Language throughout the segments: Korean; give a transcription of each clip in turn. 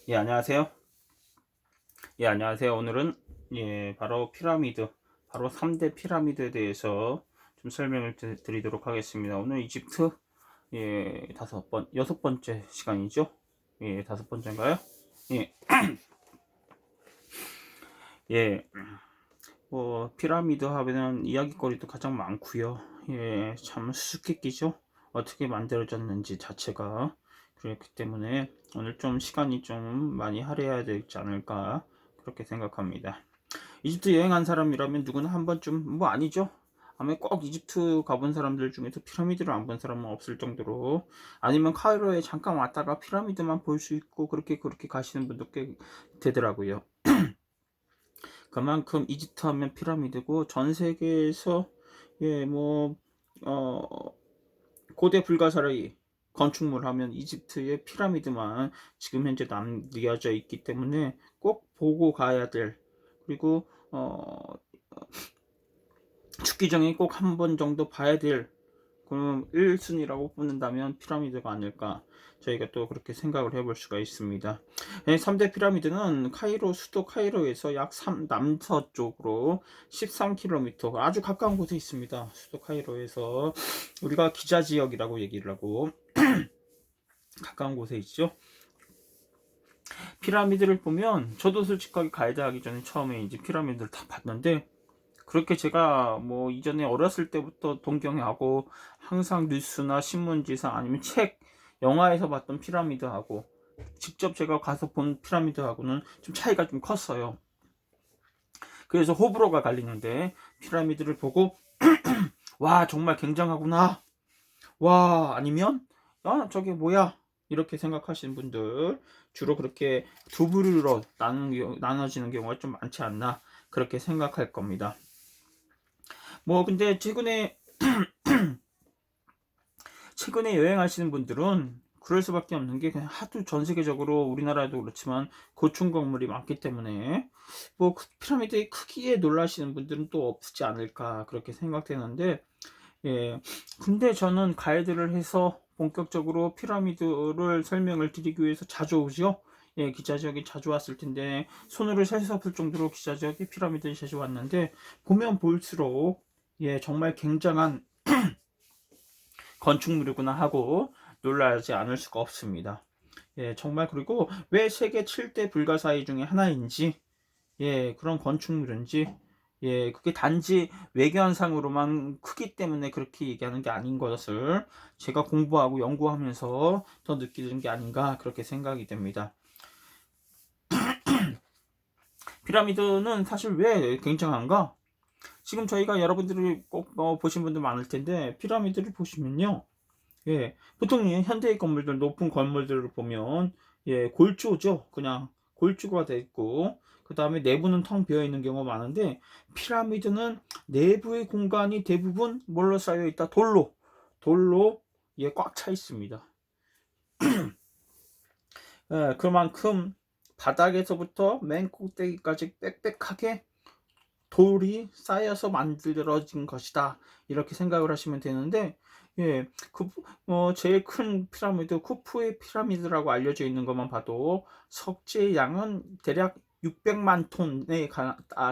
예, 안녕하세요. 예, 안녕하세요. 오늘은 바로 피라미드, 바로 3대 피라미드에 대해서 좀 설명을 드리도록 하겠습니다. 오늘 이집트 여섯 번째 시간이죠. 다섯 번째인가요? 예, 예. 피라미드 하면은 이야기거리도 가장 많고요. 예, 참 수수께끼죠. 어떻게 만들어졌는지 자체가. 그렇기 때문에 오늘 좀 시간이 좀 많이 할애해야 되지 않을까 그렇게 생각합니다. 이집트 여행한 사람이라면 누구나 한 번쯤 뭐 아니죠. 아마 꼭 이집트 가본 사람들 중에서 피라미드를 안 본 사람은 없을 정도로, 아니면 카이로에 잠깐 왔다가 피라미드만 볼 수 있고 그렇게 가시는 분도 꽤 되더라고요. 그만큼 이집트 하면 피라미드고, 전 세계에서 예, 뭐 고대 불가사리 건축물 하면 이집트의 피라미드만 지금 현재 남겨져 있기 때문에 꼭 보고 가야 될, 그리고 죽기 전에 꼭 한 번 정도 봐야 될, 그럼 1순위라고 뽑는다면 피라미드가 아닐까, 저희가 또 그렇게 생각을 해볼 수가 있습니다. 3대 피라미드는 수도 카이로에서 약 남서쪽으로 13km 아주 가까운 곳에 있습니다. 수도 카이로에서 우리가 기자 지역이라고 얘기를 하고 가까운 곳에 있죠. 피라미드를 보면 저도 솔직하게 가이드 하기 전에 처음에 이제 피라미드를 다 봤는데, 그렇게 제가 뭐 이전에 어렸을 때부터 동경하고 항상 뉴스나 신문지상 아니면 책, 영화에서 봤던 피라미드하고 직접 제가 가서 본 피라미드하고는 좀 차이가 좀 컸어요. 그래서 호불호가 갈리는데, 피라미드를 보고 와 정말 굉장하구나, 와 아니면 저게 뭐야, 이렇게 생각하시는 분들 주로 그렇게 두 부류로 나눠지는 경우가 좀 많지 않나 그렇게 생각할 겁니다. 뭐 근데 최근에 여행하시는 분들은 그럴 수밖에 없는 게, 그냥 하도 전 세계적으로 우리나라도 그렇지만 고층 건물이 많기 때문에 뭐 피라미드의 크기에 놀라시는 분들은 또 없지 않을까 그렇게 생각되는데, 예, 근데 저는 가이드를 해서 본격적으로 피라미드를 설명을 드리기 위해서 자주 오죠. 예, 기자 지역에 자주 왔을 텐데 손으로 셀 수 없을 정도로 기자 지역에 피라미드에 자주 왔는데, 보면 볼수록 정말 굉장한 건축물이구나 하고 놀라지 않을 수가 없습니다. 정말. 그리고 왜 세계 7대 불가사의 중에 하나인지, 그런 건축물인지, 그게 단지 외견상으로만 크기 때문에 그렇게 얘기하는 게 아닌 것을 제가 공부하고 연구하면서 더 느끼는 게 아닌가 그렇게 생각이 됩니다. 피라미드는 사실 왜 굉장한가? 지금 저희가 여러분들이 꼭 보신 분들 많을 텐데, 피라미드를 보시면요, 보통 현대의 건물들, 높은 건물들을 보면 골조죠. 그냥 골조가 돼 있고 그 다음에 내부는 텅 비어 있는 경우가 많은데, 피라미드는 내부의 공간이 대부분 뭘로 쌓여 있다? 돌로 꽉 차 있습니다. 그만큼 바닥에서부터 맨 꼭대기까지 빽빽하게 돌이 쌓여서 만들어진 것이다, 이렇게 생각을 하시면 되는데, 제일 큰 피라미드 쿠푸의 피라미드라고 알려져 있는 것만 봐도 석재의 양은 대략 600만 톤에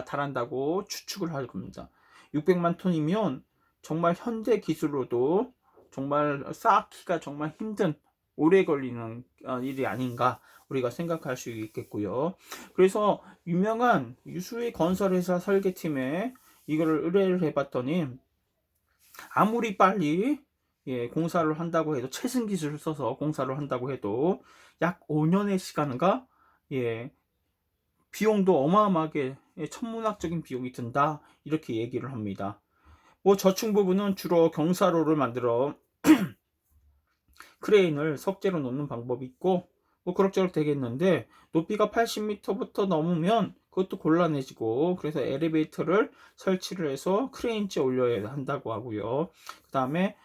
달한다고 추측을 할 겁니다. 600만 톤이면 정말 현대 기술로도 정말 쌓기가 정말 힘든, 오래 걸리는 일이 아닌가 우리가 생각할 수 있겠고요. 그래서 유명한 유수의 건설회사 설계팀에 이거를 의뢰를 해봤더니, 아무리 빨리 공사를 한다고 해도, 최신 기술을 써서 공사를 한다고 해도 약 5년의 시간과 비용도 어마어마하게 천문학적인 비용이 든다, 이렇게 얘기를 합니다. 뭐 저층 부분은 주로 경사로를 만들어 크레인을 석재로 놓는 방법이 있고, 뭐 그럭저럭 되겠는데, 높이가 80m부터 넘으면 그것도 곤란해지고, 그래서 엘리베이터를 설치를 해서 크레인째 올려야 한다고 하고요. 그 다음에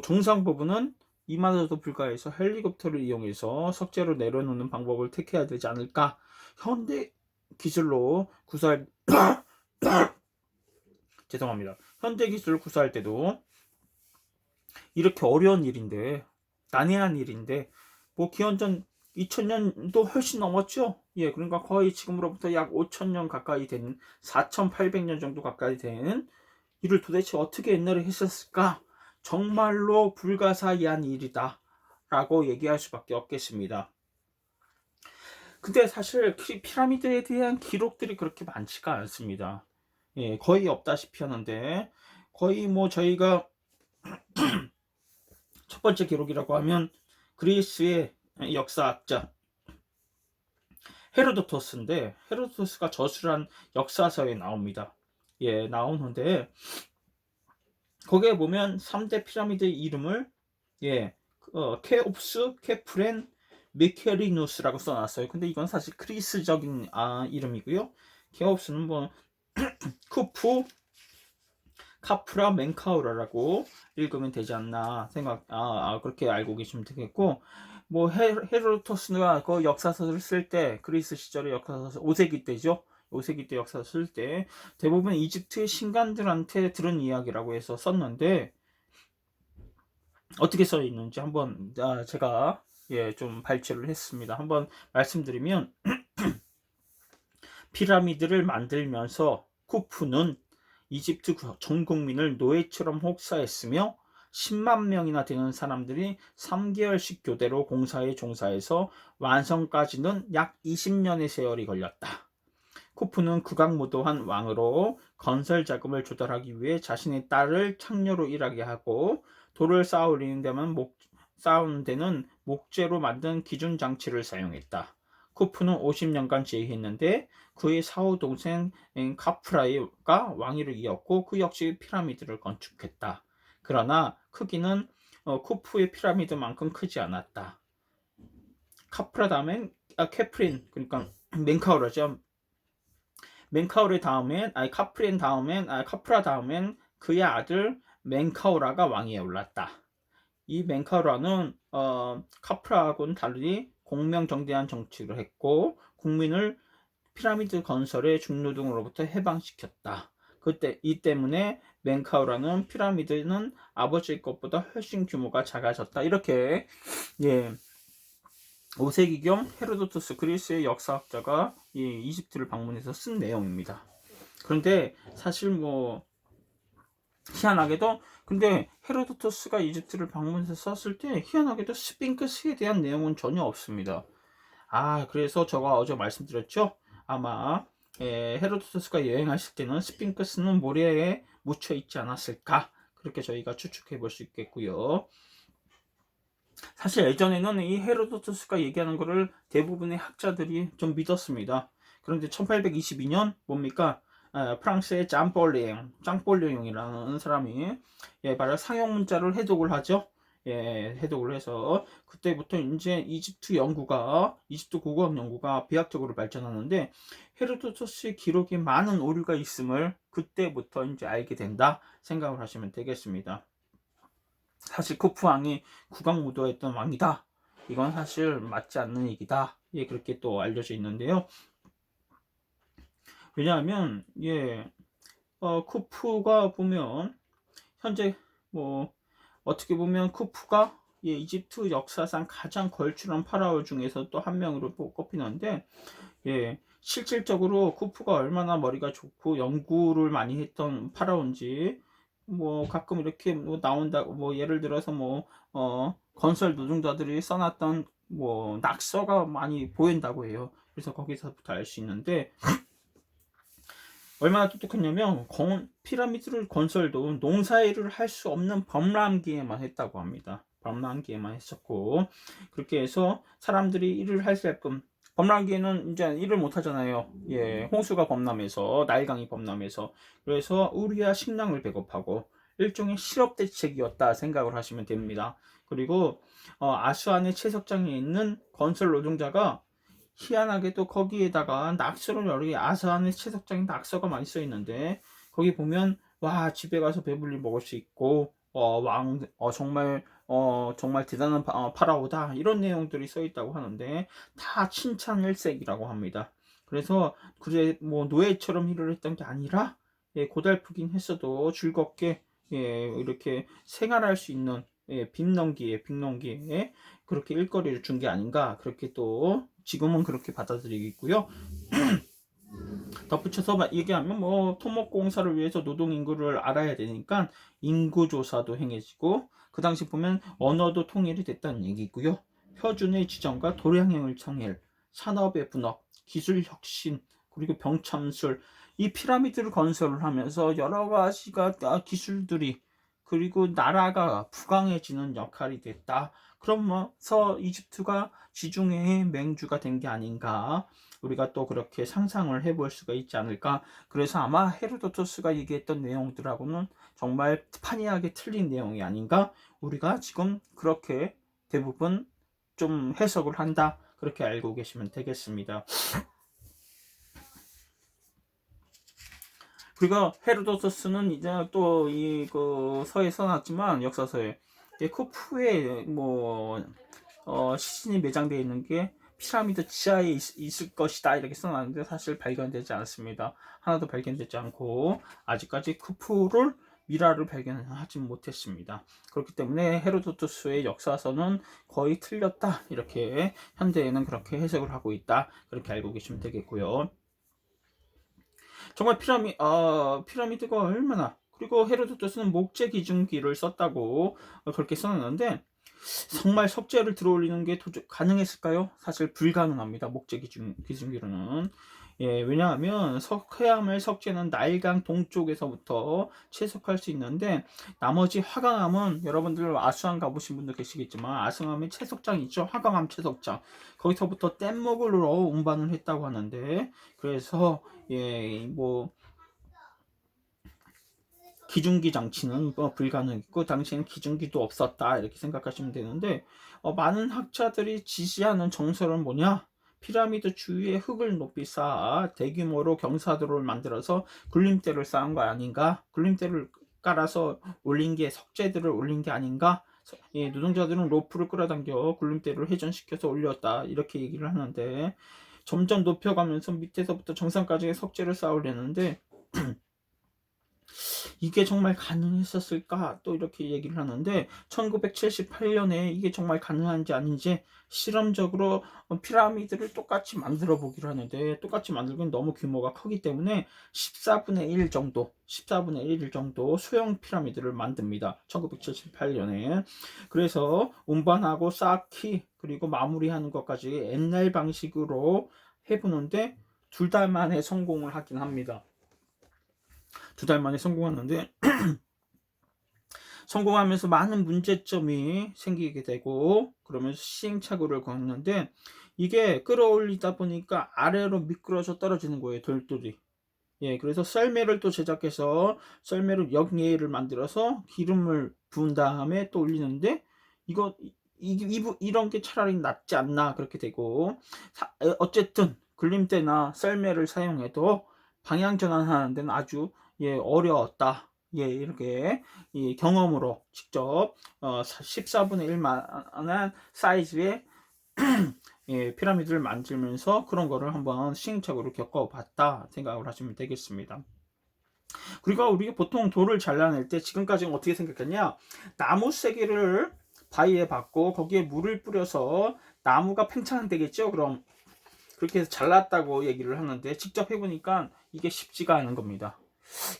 정상 부분은 이마저도 불가해서 헬리콥터를 이용해서 석재로 내려놓는 방법을 택해야 되지 않을까. 현대 기술로 구사할 죄송합니다. 현대 기술을 구사할 때도 이렇게 어려운 일인데, 난해한 일인데, 뭐 기원전 2000년도 훨씬 넘었죠. 예, 그러니까 거의 지금으로부터 약 5000년 가까이 되는 4800년 정도 가까이 되는 이를 도대체 어떻게 옛날에 했었을까? 정말로 불가사의한 일이다 라고 얘기할 수밖에 없겠습니다. 근데 사실 피라미드에 대한 기록들이 그렇게 많지가 않습니다. 예, 거의 없다시피 하는데, 거의 뭐 저희가 첫 번째 기록이라고 하면 그리스의 역사학자 헤로도토스인데, 헤로도토스가 저술한 역사서에 나옵니다. 예, 나오는데 거기에 보면 3대 피라미드의 이름을 예, 케옵스, 케프렌, 미케리누스라고 써놨어요. 근데 이건 사실 그리스적인 이름이고요. 케옵스는 뭐 쿠프, 카프라, 멘카우라라고 읽으면 되지 않나 그렇게 알고 계시면 되겠고, 뭐 헤로도토스가 그 역사서를 쓸 때, 그리스 시절의 역사서 5세기 때죠. 5세기 때 역사 쓸 때 대부분 이집트의 신관들한테 들은 이야기라고 해서 썼는데, 어떻게 써 있는지 한번 제가 좀 발췌를 했습니다. 한번 말씀드리면, 피라미드를 만들면서 쿠푸는 이집트 전 국민을 노예처럼 혹사했으며 10만 명이나 되는 사람들이 3개월씩 교대로 공사에 종사해서 완성까지는 약 20년의 세월이 걸렸다. 쿠푸는 극악무도한 왕으로 건설 자금을 조달하기 위해 자신의 딸을 창녀로 일하게 하고, 돌을 쌓아 올리는 쌓는 데는 목재로 만든 기준 장치를 사용했다. 쿠푸는 50년간 지휘했는데 그의 사후 동생 카프라가 왕위를 이었고, 그 역시 피라미드를 건축했다. 그러나 크기는 쿠푸의 피라미드만큼 크지 않았다. 카프라 다음엔 케프린, 그러니까 멘카우라죠. 멘카우르 다음엔 카프린 다음엔 카프라 다음엔 그의 아들 멘카우라가 왕위에 올랐다. 이 멘카우라는 카프라하고는 달리 공명정대한 정치를 했고, 국민을 피라미드 건설의 중노동으로부터 해방시켰다. 이 때문에 멘카우라는 피라미드는 아버지의 것보다 훨씬 규모가 작아졌다. 이렇게 5세기경 헤로도토스 그리스의 역사학자가 이집트를 방문해서 쓴 내용입니다. 그런데 사실 뭐 희한하게도, 근데 헤로도토스가 이집트를 방문해서 썼을 때 희한하게도 스핑크스에 대한 내용은 전혀 없습니다. 그래서 제가 어제 말씀드렸죠. 아마 헤로도토스가 여행하실 때는 스핑크스는 모래에 묻혀 있지 않았을까, 그렇게 저희가 추측해 볼 수 있겠고요. 사실 예전에는 이 헤로도토스가 얘기하는 것을 대부분의 학자들이 좀 믿었습니다. 그런데 1822년 뭡니까? 프랑스의 짱폴리옹이라는 사람이 바로 상형 문자를 해독을 하죠. 해독을 해서 그때부터 이제 이집트 국어학 연구가 비약적으로 발전하는데, 헤로도토스의 기록에 많은 오류가 있음을 그때부터 이제 알게 된다 생각을 하시면 되겠습니다. 사실 쿠프 왕이 국왕무도했던 왕이다, 이건 사실 맞지 않는 얘기다. 그렇게 또 알려져 있는데요. 왜냐하면 쿠프가 보면 현재 뭐 어떻게 보면 쿠프가 이집트 역사상 가장 걸출한 파라오 중에서 또 한 명으로 꼽히는데, 실질적으로 쿠프가 얼마나 머리가 좋고 연구를 많이 했던 파라오인지 뭐 가끔 이렇게 뭐 나온다고, 뭐 예를 들어서 뭐 건설 노동자들이 써놨던 뭐 낙서가 많이 보인다고 해요. 그래서 거기서부터 알 수 있는데, 얼마나 똑똑했냐면 피라미드를 건설도 농사일을 할 수 없는 범람기에만 했다고 합니다. 범람기에만 했었고, 그렇게 해서 사람들이 일을 할 때끔, 범람기에는 이제 일을 못 하잖아요. 홍수가 범람해서, 나일강이 범람해서. 그래서 우리와 식량을 배급하고 일종의 실업 대책이었다 생각을 하시면 됩니다. 그리고 아수안의 채석장에 있는 건설 노동자가 희한하게도 거기에다가 낙서를 여러 아수안의 채석장에 낙서가 많이 써 있는데, 거기 보면 와, 집에 가서 배불리 먹을 수 있고 정말 대단한 파라오다, 이런 내용들이 써 있다고 하는데 다 칭찬 일색이라고 합니다. 그래서 그래 뭐 노예처럼 일을 했던 게 아니라 고달프긴 했어도 즐겁게 이렇게 생활할 수 있는 빈농기에 그렇게 일거리를 준 게 아닌가, 그렇게 또 지금은 그렇게 받아들이겠고요. 덧붙여서 얘기하면 뭐 토목공사를 위해서 노동인구를 알아야 되니까 인구조사도 행해지고, 그 당시 보면 언어도 통일이 됐다는 얘기고요. 표준의 지정과 도량형을 청일, 산업의 분업, 기술 혁신, 그리고 병참술, 이 피라미드를 건설을 하면서 여러 가지가 기술들이, 그리고 나라가 부강해지는 역할이 됐다. 그러면서 이집트가 지중해의 맹주가 된 게 아닌가, 우리가 또 그렇게 상상을 해볼 수가 있지 않을까. 그래서 아마 헤로도토스가 얘기했던 내용들하고는 정말 판이하게 틀린 내용이 아닌가, 우리가 지금 그렇게 대부분 좀 해석을 한다, 그렇게 알고 계시면 되겠습니다. 그리고 헤로도토스는 이제 또 이 그 서에 써놨지만, 역사서에 쿠프에 뭐 시신이 매장되어 있는 게 피라미드 지하에 있을 것이다, 이렇게 써놨는데 사실 발견되지 않습니다. 하나도 발견되지 않고 아직까지 쿠프를 미라를 발견하지 못했습니다. 그렇기 때문에 헤로도토스의 역사서는 거의 틀렸다, 이렇게 현대에는 그렇게 해석을 하고 있다, 그렇게 알고 계시면 되겠고요. 정말 피라미드가 얼마나, 그리고 헤로도토스는 목재 기준기를 썼다고 그렇게 써놨는데, 정말 석재를 들어올리는 게 가능했을까요? 사실 불가능합니다. 목재 기준기로는. 예, 왜냐하면 해암의 석재는 나일강 동쪽에서부터 채석할 수 있는데, 나머지 화강암은 여러분들 아수암 가보신 분도 계시겠지만, 아수암에 채석장이 있죠. 화강암 채석장. 거기서부터 뗏목으로 운반을 했다고 하는데, 그래서 뭐 기중기 장치는 불가능했고, 당시에는 기중기도 없었다, 이렇게 생각하시면 되는데, 많은 학자들이 지시하는 정설은 뭐냐? 피라미드 주위에 흙을 높이 쌓아 대규모로 경사도를 만들어서 굴림대를 쌓은 거 아닌가? 굴림대를 깔아서 올린 게, 석재들을 올린 게 아닌가? 노동자들은 로프를 끌어당겨 굴림대를 회전시켜서 올렸다, 이렇게 얘기를 하는데, 점점 높여가면서 밑에서부터 정상까지 석재를 쌓으려는데 이게 정말 가능했었을까, 또 이렇게 얘기를 하는데, 1978년에 이게 정말 가능한지 아닌지 실험적으로 피라미드를 똑같이 만들어 보기로 하는데, 똑같이 만들기는 너무 규모가 크기 때문에 14분의 1 정도, 14분의 1 정도 소형 피라미드를 만듭니다. 1978년에. 그래서 운반하고 쌓기, 그리고 마무리하는 것까지 옛날 방식으로 해보는데 2달 만에 성공을 하긴 합니다. 2달 만에 성공하는데, 성공하면서 많은 문제점이 생기게 되고, 그러면서 시행착오를 겪는데, 이게 끌어올리다 보니까 아래로 미끄러져 떨어지는 거예요, 돌들이. 예, 그래서 썰매를 또 제작해서 썰매로 역예를 만들어서 기름을 부은 다음에 또 올리는데, 이런 게 차라리 낫지 않나, 그렇게 되고, 어쨌든 굴림대나 썰매를 사용해도 방향 전환하는 데는 아주 어려웠다. 이렇게 경험으로 직접 14분의 1만한 사이즈의 피라미드를 만들면서 그런 거를 한번 시행착오를 겪어봤다 생각을 하시면 되겠습니다. 그리고 우리가 보통 돌을 잘라낼 때 지금까지는 어떻게 생각했냐, 나무 세개를 바위에 박고 거기에 물을 뿌려서 나무가 팽창되겠죠. 그럼 그렇게 해서 잘랐다고 얘기를 하는데, 직접 해보니까 이게 쉽지가 않은 겁니다.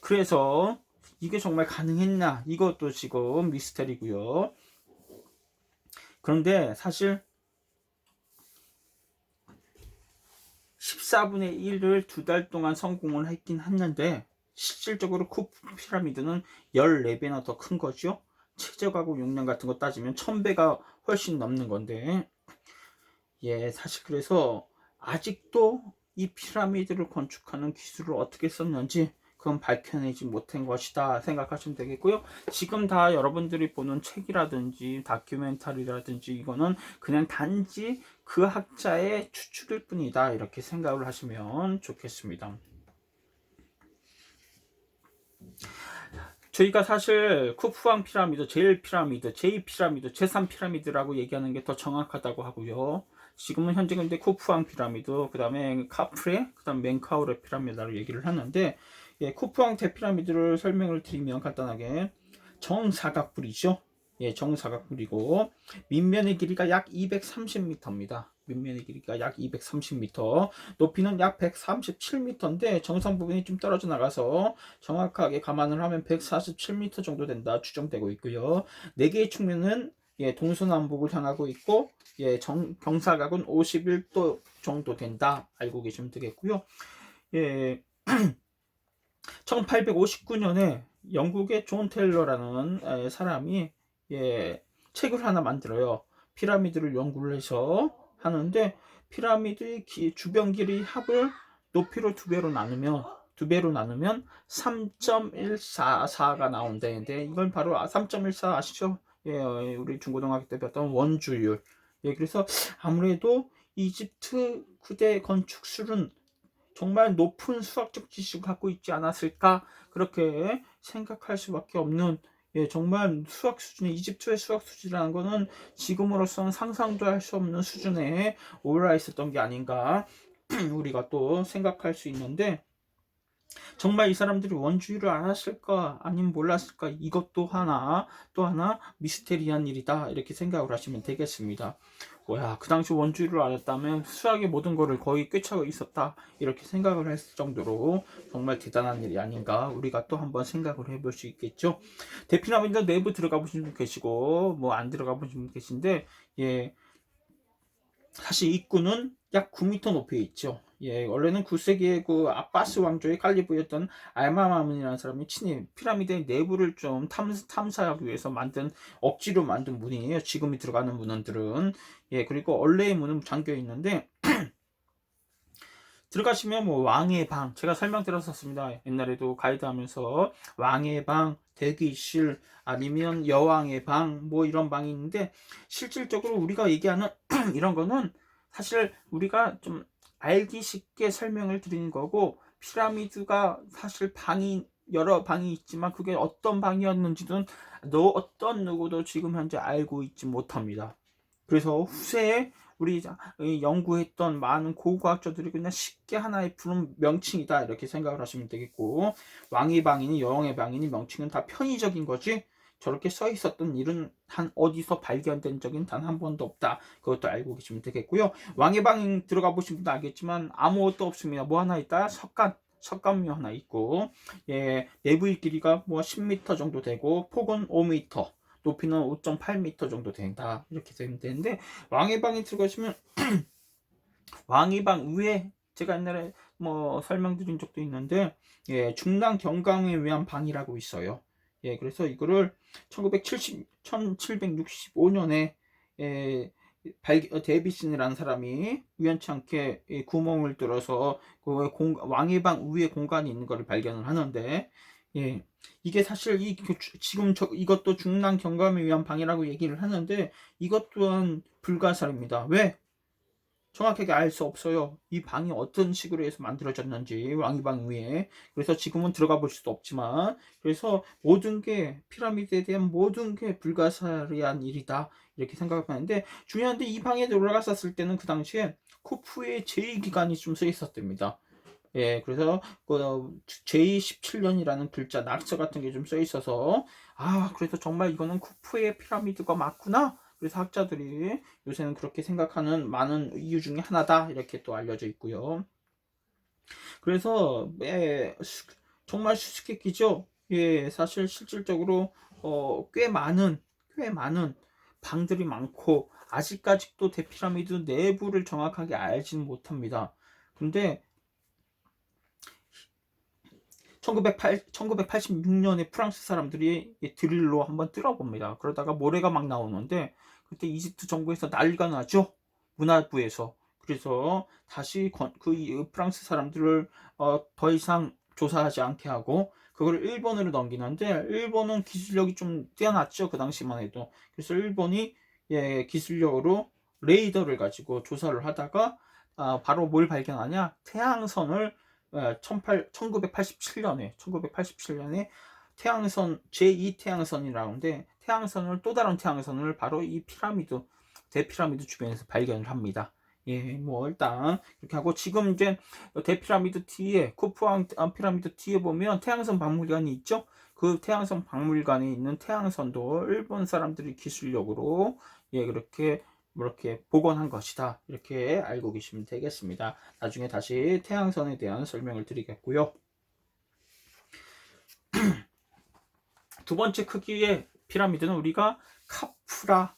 그래서 이게 정말 가능했나, 이것도 지금 미스터리고요. 그런데 사실 14분의 1을 2달 동안 성공을 했긴 했는데, 실질적으로 쿠프 피라미드는 14배나 더 큰 거죠. 최저가구 용량 같은 거 따지면 1000배가 훨씬 넘는 건데, 사실 그래서 아직도 이 피라미드를 건축하는 기술을 어떻게 썼는지 그건 밝혀내지 못한 것이다 생각하시면 되겠고요. 지금 다 여러분들이 보는 책이라든지 다큐멘터리라든지 이거는 그냥 단지 그 학자의 추측일 뿐이다, 이렇게 생각을 하시면 좋겠습니다. 저희가 사실 쿠프왕 피라미드, 제일 피라미드, 제2 피라미드, 제3 피라미드라고 얘기하는 게 더 정확하다고 하고요. 지금은 현재 근데 쿠프왕 피라미드, 그 다음에 카프레, 그 다음 멘카우레 피라미드라고 얘기를 하는데, 쿠프왕 대피라미드를 설명을 드리면 간단하게 정사각뿔이죠. 예, 정사각. 그리고 밑면의 길이가 약 230m입니다. 밑면의 길이가 약 230m, 높이는 약 137m인데 정상 부분이 좀 떨어져 나가서 정확하게 감안을 하면 147m 정도 된다 추정되고 있고요. 4개의 측면은 예, 동서남북을 향하고 있고, 예, 경사각은 51도 정도 된다 알고 계시면 되겠고요. 예, 1859년에 영국의 존 테일러라는 사람이 예, 책을 하나 만들어요. 피라미드를 연구를 해서 하는데, 피라미드의 주변 길이 합을 높이로 두 배로 나누면 3.144가 나온다는데, 이건 바로 3.14 아시죠? 예, 우리 중고등학교 때 배웠던 원주율. 예, 그래서 아무래도 이집트 구대 건축술은 정말 높은 수학적 지식을 갖고 있지 않았을까, 그렇게 생각할 수밖에 없는, 예, 정말 수학 수준의, 이집트의 수학 수준이라는 거는 지금으로서는 상상도 할 수 없는 수준에 올라 있었던 게 아닌가 우리가 또 생각할 수 있는데, 정말 이 사람들이 원주율을 알았을까 아니면 몰랐을까, 이것도 또 하나 미스테리한 일이다 이렇게 생각을 하시면 되겠습니다. 뭐야, 그 당시 원주율을 알았다면 수학의 모든 거를 거의 꿰차고 있었다 이렇게 생각을 했을 정도로 정말 대단한 일이 아닌가, 우리가 또 한번 생각을 해볼 수 있겠죠. 대피라미드 내부 들어가 보신 분 계시고 뭐 안 들어가 보신 분 계신데, 예, 사실 입구는 약 9m 높이에 있죠. 예, 원래는 9세기의 그 아바스 왕조의 칼리프였던 알마마문이라는 사람이 친히 피라미드의 내부를 좀 탐사하기 위해서 억지로 만든 문이에요. 지금이 들어가는 문들은. 예, 그리고 원래의 문은 잠겨 있는데, 들어가시면 뭐 왕의 방, 제가 설명드렸었습니다. 옛날에도 가이드 하면서 왕의 방, 대기실, 아니면 여왕의 방, 뭐 이런 방이 있는데, 실질적으로 우리가 얘기하는 이런 거는 사실 우리가 좀 알기 쉽게 설명을 드리는 거고, 피라미드가 사실 여러 방이 있지만 그게 어떤 방이었는지는 어떤 누구도 지금 현재 알고 있지 못합니다. 그래서 후세에 우리 연구했던 많은 고고학자들이 그냥 쉽게 하나의 부른 명칭이다 이렇게 생각을 하시면 되겠고, 왕의 방이니 여왕의 방이니 명칭은 다 편의적인 거지, 저렇게 써 있었던 일은 어디서 발견된 적인 단 한 번도 없다, 그것도 알고 계시면 되겠고요. 왕의 방 들어가 보신 분도 알겠지만 아무것도 없습니다. 뭐 하나 있다? 석간묘 하나 있고, 예, 내부의 길이가 뭐 10m 정도 되고 폭은 5m, 높이는 5.8m 정도 된다 이렇게 되면 되는데, 왕의 방에 들어가시면 왕의 방 위에 제가 옛날에 뭐 설명드린 적도 있는데, 예, 중랑 경강을 위한 방이라고 있어요. 예, 그래서 이거를 1765년에 예, 데이비슨이라는 사람이 우연치 않게 구멍을 뚫어서 그 왕의 방 위에 공간이 있는 것을 발견을 하는데, 예, 이게 사실 지금 이것도 중랑 경감을 위한 방이라고 얘기를 하는데, 이것 또한 불가사입니다. 왜? 정확하게 알 수 없어요. 이 방이 어떤 식으로 해서 만들어졌는지, 왕이방 위에. 그래서 지금은 들어가 볼 수도 없지만, 그래서 모든 게, 피라미드에 대한 모든 게 불가사리한 일이다 이렇게 생각하는데, 중요한데 이 방에 들어갔었을 때는 그 당시에 쿠프의 제2기간이 좀 써 있었답니다. 예, 그래서 그 제17년이라는 글자 낙서 같은 게 좀 써 있어서, 그래서 정말 이거는 쿠프의 피라미드가 맞구나. 그래서 학자들이 요새는 그렇게 생각하는 많은 이유 중에 하나다 이렇게 또 알려져 있고요. 그래서 정말 수수께끼죠. 예, 사실 실질적으로 꽤 많은 방들이 많고, 아직까지도 대피라미드 내부를 정확하게 알지는 못합니다. 근데 1986년에 프랑스 사람들이 드릴로 한번 뚫어봅니다. 그러다가 모래가 막 나오는데, 그때 이집트 정부에서 난리가 나죠. 문화부에서. 그래서 다시 프랑스 사람들을 더 이상 조사하지 않게 하고 그걸 일본으로 넘기는데, 일본은 기술력이 좀 뛰어났죠. 그 당시만 해도. 그래서 일본이 기술력으로 레이더를 가지고 조사를 하다가 바로 뭘 발견하냐, 태양선을 1987년에 태양선, 제2태양선이라는데, 또 다른 태양선을 바로 이 대피라미드 주변에서 발견을 합니다. 예, 뭐 일단 그렇게 하고, 지금 이제 대피라미드 뒤에, 쿠프왕 피라미드 뒤에 보면 태양성 박물관이 있죠. 그 태양성 박물관에 있는 태양선도 일본 사람들이 기술력으로 그렇게 복원한 것이다, 이렇게 알고 계시면 되겠습니다. 나중에 다시 태양선에 대한 설명을 드리겠고요. 두 번째 크기의 피라미드는 우리가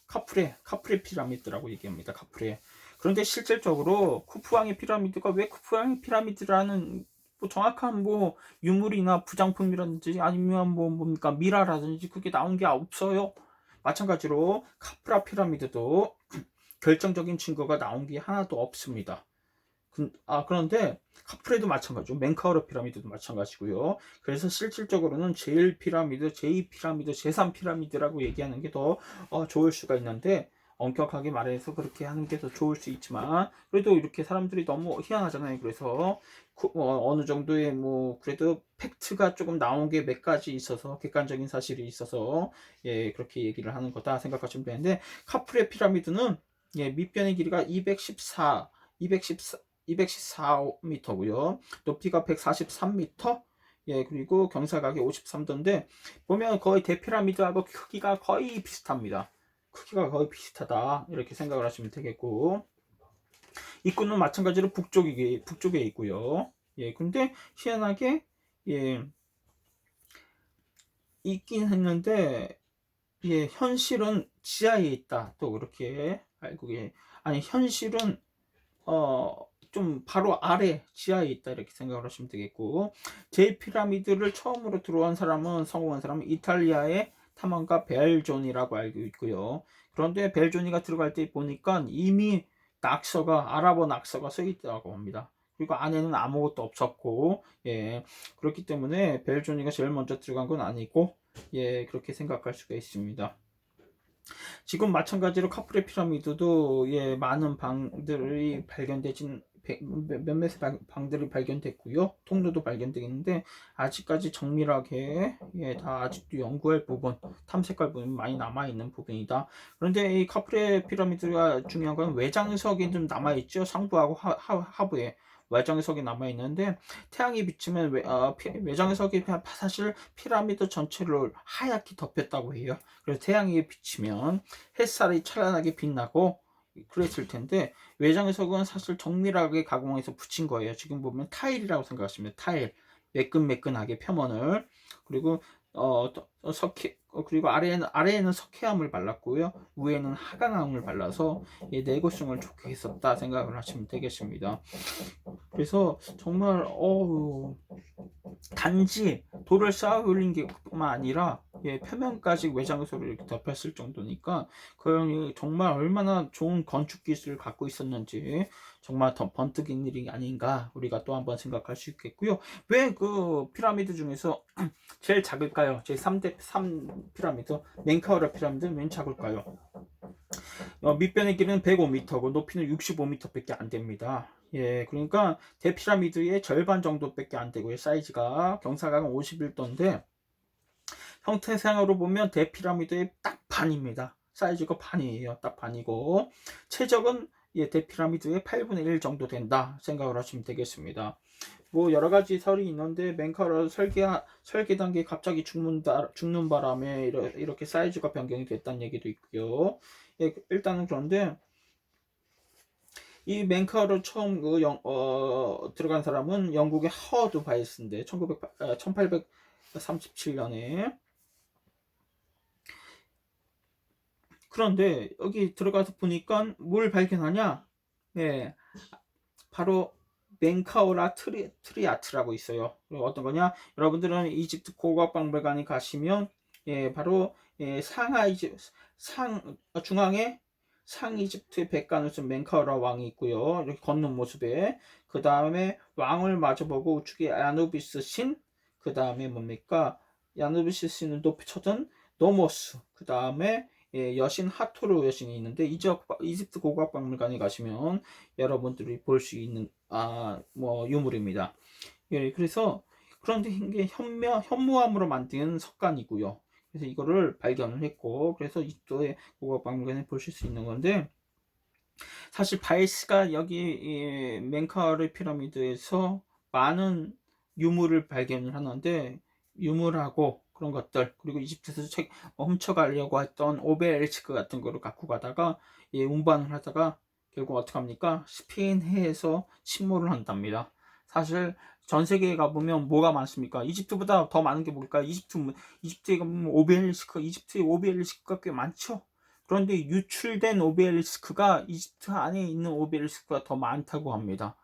카프레 피라미드라고 얘기합니다. 카프레. 그런데 실질적으로 쿠프왕의 피라미드가 왜 쿠프왕의 피라미드라는 뭐 정확한 뭐 유물이나 부장품이라든지 아니면 뭐 뭡니까 미라라든지 그게 나온 게 없어요. 마찬가지로 카프라 피라미드도 결정적인 증거가 나온 게 하나도 없습니다. 그런데 카프레도 마찬가지고 멘카우르 피라미드도 마찬가지고요. 그래서 실질적으로는 제1 피라미드, 제2 피라미드, 제3 피라미드라고 얘기하는 게 더 좋을 수가 있는데, 엄격하게 말해서 그렇게 하는 게 더 좋을 수 있지만, 그래도 이렇게 사람들이 너무 희한하잖아요. 그래서 어느 정도의 뭐 그래도 팩트가 조금 나온 게 몇 가지 있어서, 객관적인 사실이 있어서 예, 그렇게 얘기를 하는 거다 생각하시면 되는데, 카프레 피라미드는 예, 밑변의 길이가 214m고요. 높이가 143m. 예, 그리고 경사각이 53도인데, 보면 거의 대피라미드하고 크기가 거의 비슷합니다. 크기가 거의 비슷하다, 이렇게 생각을 하시면 되겠고, 입구는 마찬가지로 북쪽에 있고요. 예, 근데 희한하게 예, 있긴 했는데 예, 현실은 지하에 있다, 또 그렇게 알고 아니 현실은 좀 바로 아래 지하에 있다, 이렇게 생각을 하시면 되겠고, 제 피라미드를 처음으로 들어온 사람은, 성공한 사람은 이탈리아의 탐험가 벨존이라고 알고 있고요. 그런데 벨존이가 들어갈 때 보니까 이미 아랍어 낙서가 써 있다고 합니다. 그리고 안에는 아무것도 없었고, 예, 그렇기 때문에 벨존이가 제일 먼저 들어간 건 아니고, 예, 그렇게 생각할 수가 있습니다. 지금 마찬가지로 카프레 피라미드도 예, 많은 방들이 발견되진, 몇몇의 방들이 발견됐고요. 통로도 발견되겠는데, 아직까지 정밀하게 예, 다 아직도 연구할 부분, 탐색할 부분이 많이 남아있는 부분이다. 그런데 이 카프레 피라미드가 중요한 건 외장석이 좀 남아있죠. 상부하고 하부에 외장석이 남아있는데, 태양이 비치면 외장석이 사실 피라미드 전체를 하얗게 덮였다고 해요. 그래서 태양이 비치면 햇살이 찬란하게 빛나고 그랬을 텐데, 외장석은 사실 정밀하게 가공해서 붙인 거예요. 지금 보면 타일이라고 생각하시면 타일, 매끈매끈하게 표면을. 그리고 그리고 아래에는 석회암을 발랐고요, 위에는 하강암을 발라서 내구성을 좋게 했었다 생각을 하시면 되겠습니다. 그래서 정말 단지 돌을 쌓아 올린 게 뿐만 아니라 예, 표면까지 외장석을 이렇게 덮였을 정도니까 그 형이 정말 얼마나 좋은 건축 기술을 갖고 있었는지 정말 더 번뜩인 일이 아닌가, 우리가 또 한번 생각할 수 있겠고요. 왜 그 피라미드 중에서 제일 작을까요? 제 3대 3 피라미드, 멘카우르 피라미드는 왜 작을까요? 밑변의 길이는 105m고 높이는 65m밖에 안 됩니다. 예, 그러니까 대피라미드의 절반 정도밖에 안 되고요. 사이즈가 경사각은 51도인데 형태상으로 보면 대피라미드의 딱 반입니다. 사이즈가 반이에요. 딱 반이고, 최적은 예, 대피라미드의 8분의 1 정도 된다 생각을 하시면 되겠습니다. 뭐 여러 가지 설이 있는데, 멘카우르 설계 단계 갑자기 죽는 바람에 이렇게 사이즈가 변경이 됐다는 얘기도 있고요. 예, 일단은 그런데 이 멘카우르 처음 들어간 사람은 영국의 하워드 바이스인데 1837년에. 그런데 여기 들어가서 보니까 뭘 발견하냐? 예, 바로 멘카우라 트리아트라고 있어요. 어떤 거냐? 여러분들은 이집트 고고학박물관에 가시면 예, 바로 예, 중앙에 상이집트의 백관우스 멘카우라 왕이 있고요. 이렇게 걷는 모습에, 그 다음에 왕을 마주보고 우측에 야누비스 신, 그 다음에 뭡니까? 야누비스 신을 높이 쳐든 노모스, 그 다음에 예, 여신 하토르 여신이 있는데, 이집트 고고학박물관에 가시면 여러분들이 볼 수 있는 뭐 유물입니다. 예, 그래서 그런데 이게 현무암으로 만든 석관이고요. 그래서 이거를 발견을 했고, 그래서 이쪽에 고고학박물관에 보실 수 있는 건데, 사실 바이스가 여기 이 멘카레 피라미드에서 많은 유물을 발견을 하는데, 유물하고 그런 것들, 그리고 이집트에서 훔쳐가려고 했던 오벨리스크 같은 거를 갖고 가다가 운반을 하다가 결국 어떻게 합니까? 스페인해에서 침몰을 한답니다. 사실 전 세계에 가보면 뭐가 많습니까? 이집트보다 더 많은 게 뭘까요? 이집트에 가보면 이집트의 오벨리스크가 꽤 많죠. 그런데 유출된 오벨리스크가 이집트 안에 있는 오벨리스크가 더 많다고 합니다.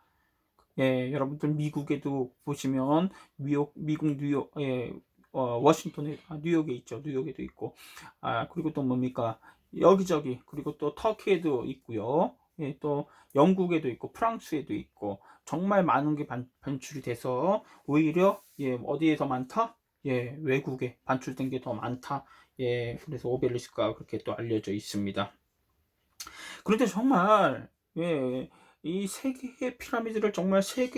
예, 여러분들 미국에도 보시면 미국 뉴욕, 워싱턴에, 뉴욕에 있죠. 뉴욕에도 있고, 그리고 또 뭡니까? 여기저기, 그리고 또 터키에도 있고요. 예, 또 영국에도 있고, 프랑스에도 있고, 정말 많은 게 반출이 돼서 오히려 어디에 더 많다? 외국에 반출된 게 더 많다. 그래서 오벨리스크가 그렇게 또 알려져 있습니다. 그런데 정말 이 세계의 피라미드를 정말 세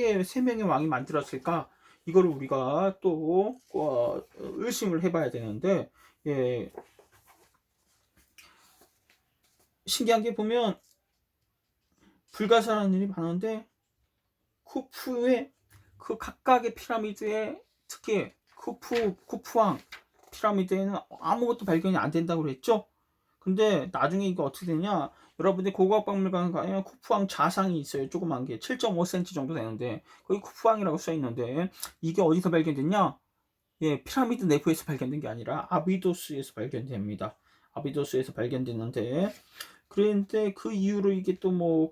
명의 왕이 만들었을까? 이거를 우리가 또 의심을 해봐야 되는데, 예, 신기한 게 보면 불가사라는 일이 많은데, 쿠프의 그 각각의 피라미드에, 특히 쿠프왕 피라미드에는 아무것도 발견이 안 된다고 그랬죠. 근데 나중에 이거 어떻게 되냐, 여러분들 고고학박물관 가면 쿠프왕 자상이 있어요. 조그만 게 7.5cm 정도 되는데 거기 쿠프왕이라고 써 있는데, 이게 어디서 발견됐냐? 피라미드 내부에서 발견된 게 아니라 아비도스에서 발견됩니다. 아비도스에서 발견됐는데, 그런데 그 이후로 이게 또 뭐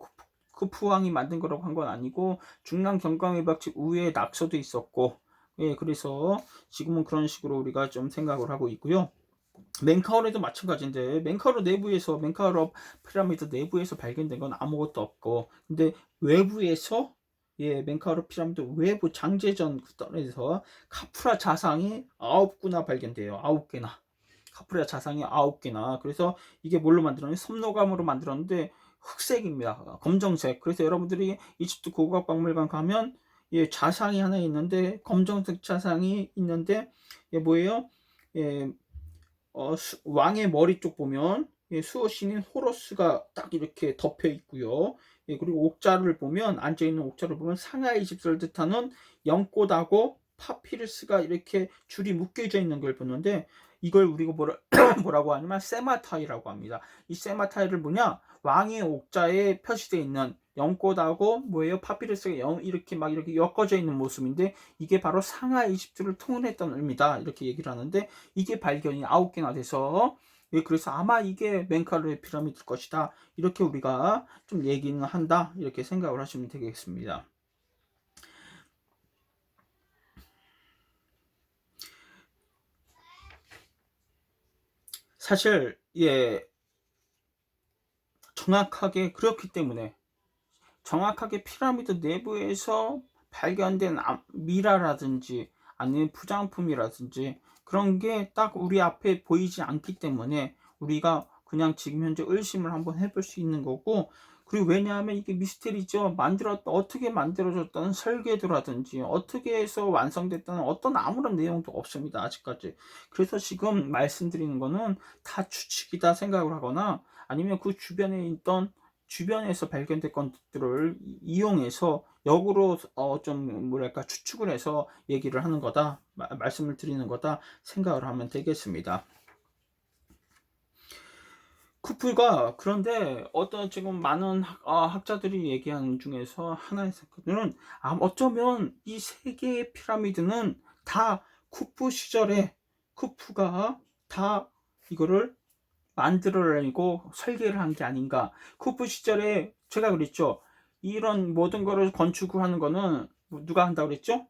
쿠프왕이 만든 거라고 한 건 아니고, 중랑 경광의박집 우회에 낙서도 있었고, 그래서 지금은 그런 식으로 우리가 좀 생각을 하고 있고요. 멘카우르도 마찬가지인데, 멘카우르 피라미드 내부에서 발견된 건 아무것도 없고, 근데 외부에서 멘카우르 피라미드 외부 장제전 구덩이에서 카프라 자상이 9구나 발견돼요. 9개나. 카프라 자상이 9개나. 그래서 이게 뭘로 만들었냐? 섬노감으로 만들었는데 흑색입니다. 검정색. 그래서 여러분들이 이집트 고고학박물관 가면 자상이 하나 있는데, 검정색 자상이 있는데, 뭐예요? 예, 왕의 머리 쪽 보면 수호신인 호러스가 딱 이렇게 덮여 있고요. 그리고 옥자를 보면, 앉아있는 옥자를 보면 상하이 집사를 뜻하는 연꽃하고 파피루스가 이렇게 줄이 묶여져 있는 걸 보는데, 이걸 우리가 뭐라고 하냐면 세마타이라고 합니다. 이 세마타이를 뭐냐, 왕의 옥자에 표시되어 있는 연꽃하고 뭐예요, 파피루스가 이렇게 막 이렇게 엮어져 있는 모습인데, 이게 바로 상하이 집주를 통일했던 의미다, 이렇게 얘기를 하는데, 이게 발견이 9개나 돼서, 그래서 아마 이게 멘카레 피라미드일 것이다, 이렇게 우리가 좀 얘기는 한다, 이렇게 생각을 하시면 되겠습니다. 사실 정확하게 그렇기 때문에, 정확하게 피라미드 내부에서 발견된 미라라든지 아니면 부장품이라든지 그런 게 딱 우리 앞에 보이지 않기 때문에 우리가 그냥 지금 현재 의심을 한번 해볼 수 있는 거고, 그리고 왜냐하면 이게 미스테리죠. 어떻게 만들어졌다는 설계도라든지 어떻게 해서 완성됐다는 어떤 아무런 내용도 없습니다, 아직까지. 그래서 지금 말씀드리는 거는 다 추측이다 생각을 하거나, 아니면 그 주변에서 발견된 것들을 이용해서 역으로 좀 뭐랄까 추측을 해서 얘기를 하는 거다, 말씀을 드리는 거다 생각을 하면 되겠습니다. 쿠플가, 그런데 어떤 지금 많은 학자들이 얘기하는 중에서 하나의 사건은, 어쩌면 이 세 개의 피라미드는 다 쿠프 시절에 쿠프가 다 이거를 만들어내고 설계를 한 게 아닌가. 쿠프 시절에 제가 그랬죠. 이런 모든 거를 건축을 하는 거는 누가 한다고 그랬죠?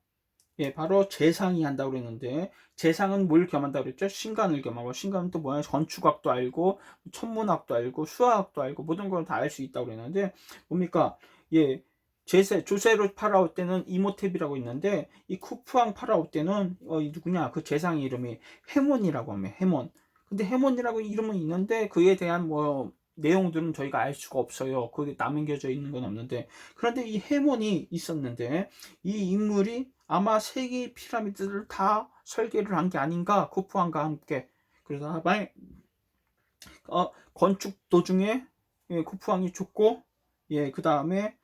바로 재상이 한다고 그랬는데, 재상은 뭘 겸한다고 그랬죠? 신간을 겸하고, 신간은 또 뭐야? 건축학도 알고, 천문학도 알고, 수화학도 알고, 모든 걸 다 알 수 있다고 그랬는데, 뭡니까? 조세로 파라오 때는 이모텝이라고 있는데, 이 쿠프왕 파라오 때는 이 누구냐? 그 재상의 이름이 헤몬이라고 하면 헤몬. 근데 헤몬이라고 이름은 있는데 그에 대한 뭐 내용들은 저희가 알 수가 없어요. 거기 남겨져 있는 건 없는데, 그런데 이 헤몬이 있었는데, 이 인물이 아마 세계의 피라미드를 다 설계를 한 게 아닌가, 쿠프왕과 함께. 그래서 아마 건축 도중에 쿠프왕이 죽고, 그 다음에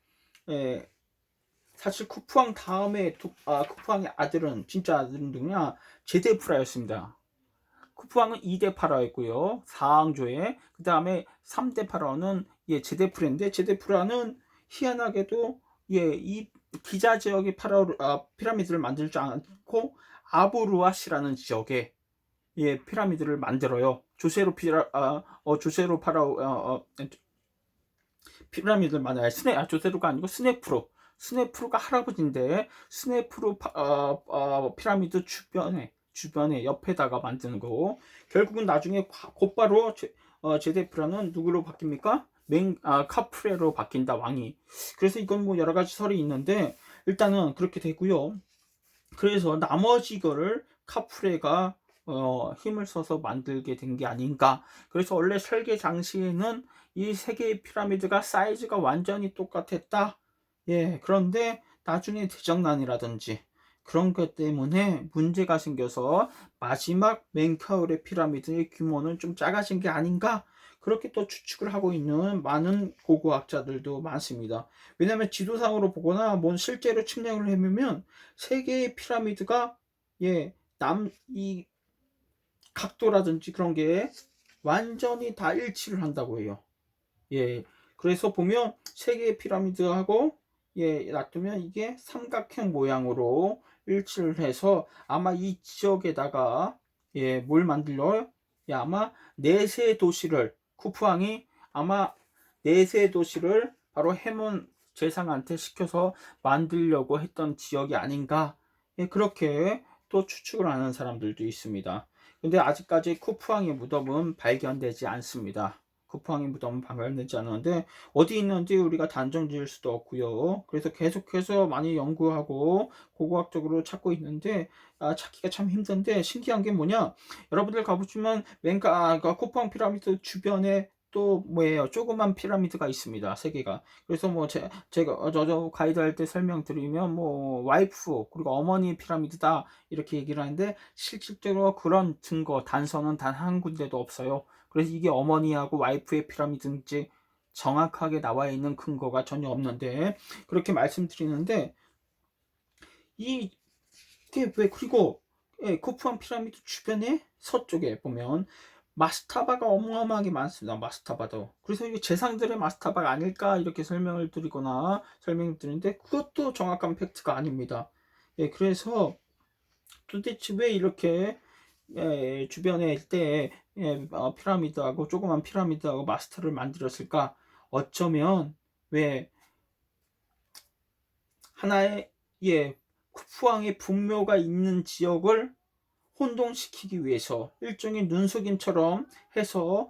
사실 쿠프왕 다음에 쿠프왕의 아들은 진짜 아들은 누구냐? 제데프라였습니다. 쿠프왕은 2대 파라였고요. 4왕조에 그 다음에 3대 파라는 제데프라인데, 제데프라는 희한하게도 이 기자 지역의 피라미드를 만들지 않고 아부루아시라는 지역에 피라미드를 만들어요. 조세로 피라미드를 만들어요. 조세로가 아니고 스네프루가 할아버지인데, 피라미드 주변에 옆에다가 만드는 거고, 결국은 나중에 곧바로 제데프라는 누구로 바뀝니까? 카프레로 바뀐다, 왕이. 그래서 이건 뭐 여러 가지 설이 있는데, 일단은 그렇게 되고요. 그래서 나머지 거를 카프레가 힘을 써서 만들게 된 게 아닌가. 그래서 원래 설계 당시에는 이 세 개의 피라미드가 사이즈가 완전히 똑같았다. 그런데 나중에 대정난이라든지 그런 것 때문에 문제가 생겨서 마지막 멘카울의 피라미드의 규모는 좀 작아진 게 아닌가. 그렇게 또 추측을 하고 있는 많은 고고학자들도 많습니다. 왜냐하면 지도상으로 보거나 실제로 측량을 해보면 세 개의 피라미드가 이 각도라든지 그런 게 완전히 다 일치를 한다고 해요. 그래서 보면 세 개의 피라미드하고 놔두면 이게 삼각형 모양으로 일치를 해서 아마 이 지역에다가 뭘 만들어요? 아마 내세 도시를 쿠프왕이 아마 내세 도시를 바로 해문 제상한테 시켜서 만들려고 했던 지역이 아닌가. 그렇게 또 추측을 하는 사람들도 있습니다. 근데 아직까지 쿠프왕의 무덤은 발견되지 않습니다. 쿠프왕의 무덤은 발견되지 않았는데 어디 있는지 우리가 단정 지을 수도 없고요. 그래서 계속해서 많이 연구하고 고고학적으로 찾고 있는데 찾기가 참 힘든데, 신기한 게 뭐냐, 여러분들 가보시면 쿠프왕 피라미드 주변에 또 뭐예요, 조그만 피라미드가 있습니다. 세 개가. 그래서 뭐 제가 저 가이드 할 때 설명드리면 뭐 와이프 그리고 어머니 피라미드다 이렇게 얘기를 하는데, 실질적으로 그런 증거 단서는 단 한 군데도 없어요. 그래서 이게 어머니하고 와이프의 피라미드인지 정확하게 나와 있는 근거가 전혀 없는데, 그렇게 말씀드리는데, 이게 왜, 그리고 쿠프왕 피라미드 주변에 서쪽에 보면 마스타바가 어마어마하게 많습니다. 마스타바도. 그래서 이게 재상들의 마스타바가 아닐까 이렇게 설명을 드리는데, 그것도 정확한 팩트가 아닙니다. 그래서 도대체 왜 이렇게 주변에 피라미드하고 조그만 피라미드하고 마스터를 만들었을까? 어쩌면 왜 하나의 쿠프왕의 분묘가 있는 지역을 혼동시키기 위해서 일종의 눈속임처럼 해서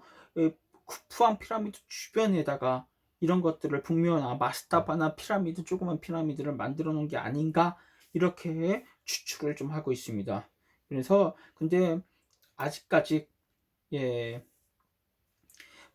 쿠프왕 피라미드 주변에다가 이런 것들을 분묘나 마스타바나 피라미드, 조그만 피라미드를 만들어 놓은 게 아닌가, 이렇게 추측을 좀 하고 있습니다. 그래서 근데 아직까지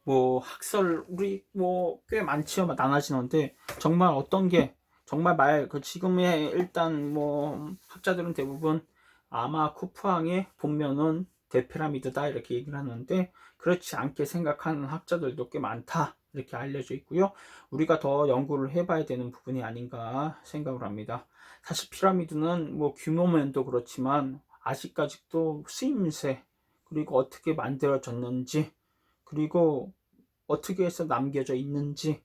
뭐 학설 우리 뭐 꽤 많지요, 나눠지는데 정말 어떤 게 정말 지금의 일단 뭐 학자들은 대부분 아마 쿠프왕의 본면은 대피라미드다 이렇게 얘기를 하는데, 그렇지 않게 생각하는 학자들도 꽤 많다 이렇게 알려져 있고요. 우리가 더 연구를 해봐야 되는 부분이 아닌가 생각을 합니다. 사실 피라미드는 뭐 규모면도 그렇지만 아직까지도 쓰임새, 그리고 어떻게 만들어졌는지, 그리고 어떻게 해서 남겨져 있는지,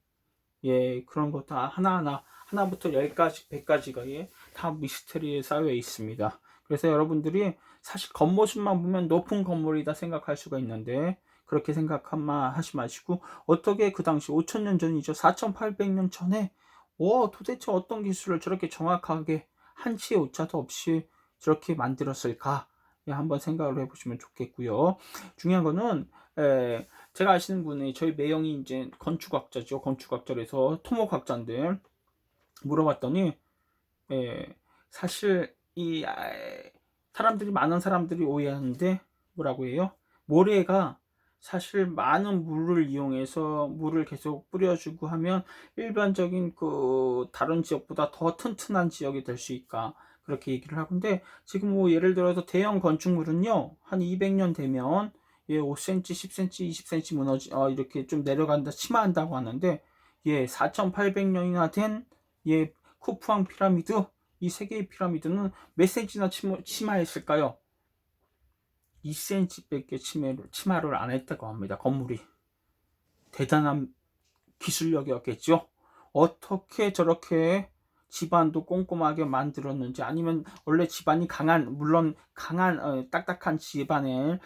그런 거 다 하나부터 10가지 100가지가 다 미스터리에 쌓여 있습니다. 그래서 여러분들이 사실 겉모습만 보면 높은 건물이다 생각할 수가 있는데, 그렇게 생각하지 마시고, 어떻게 그 당시 5000년 전이죠, 4800년 전에 도대체 어떤 기술을 저렇게 정확하게 한치의 오차도 없이 저렇게 만들었을까, 한번 생각을 해보시면 좋겠고요. 중요한 거는 제가 아시는 분이, 저희 매형이 이제 건축학자죠. 건축학자라서 토목학자인데 물어봤더니 사실 많은 사람들이 오해하는데 뭐라고 해요? 모래가 사실 많은 물을 이용해서 물을 계속 뿌려주고 하면 일반적인 그 다른 지역보다 더 튼튼한 지역이 될 수 있까, 그렇게 얘기를 하는데, 지금 뭐 예를 들어서 대형 건축물은요 한 200년 되면 예, 5cm, 10cm, 20cm 이렇게 좀 내려간다, 침하한다고 하는데, 예, 4,800년이나 된, 예, 쿠푸왕 피라미드, 이 세 개의 피라미드는 몇 cm나 침하했을까요? 2cm밖에 침하를 안 했다고 합니다. 건물이. 대단한 기술력이었겠죠. 어떻게 저렇게 집안도 꼼꼼하게 만들었는지, 아니면 원래 집안이 물론 강한 딱딱한 집안에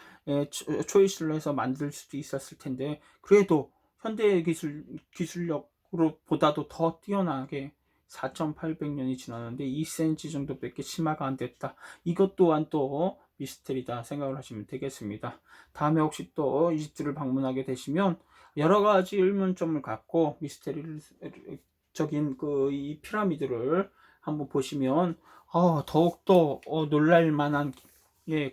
초이스를 해서 만들 수도 있었을 텐데, 그래도 현대 기술력으로 보다도 더 뛰어나게 4,800년이 지났는데 2cm 정도밖에 심화가 안 됐다. 이것 또한 또 미스테리다 생각을 하시면 되겠습니다. 다음에 혹시 또 이집트를 방문하게 되시면 여러 가지 의문점을 갖고 미스테리적인 이 피라미드를 한번 보시면 더욱더 놀랄 만한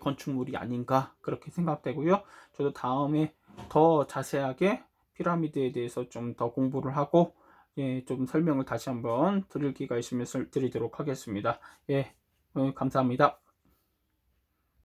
건축물이 아닌가 그렇게 생각되고요. 저도 다음에 더 자세하게 피라미드에 대해서 좀 더 공부를 하고 좀 설명을 다시 한번 드릴 기회가 있으면 드리도록 하겠습니다. 감사합니다.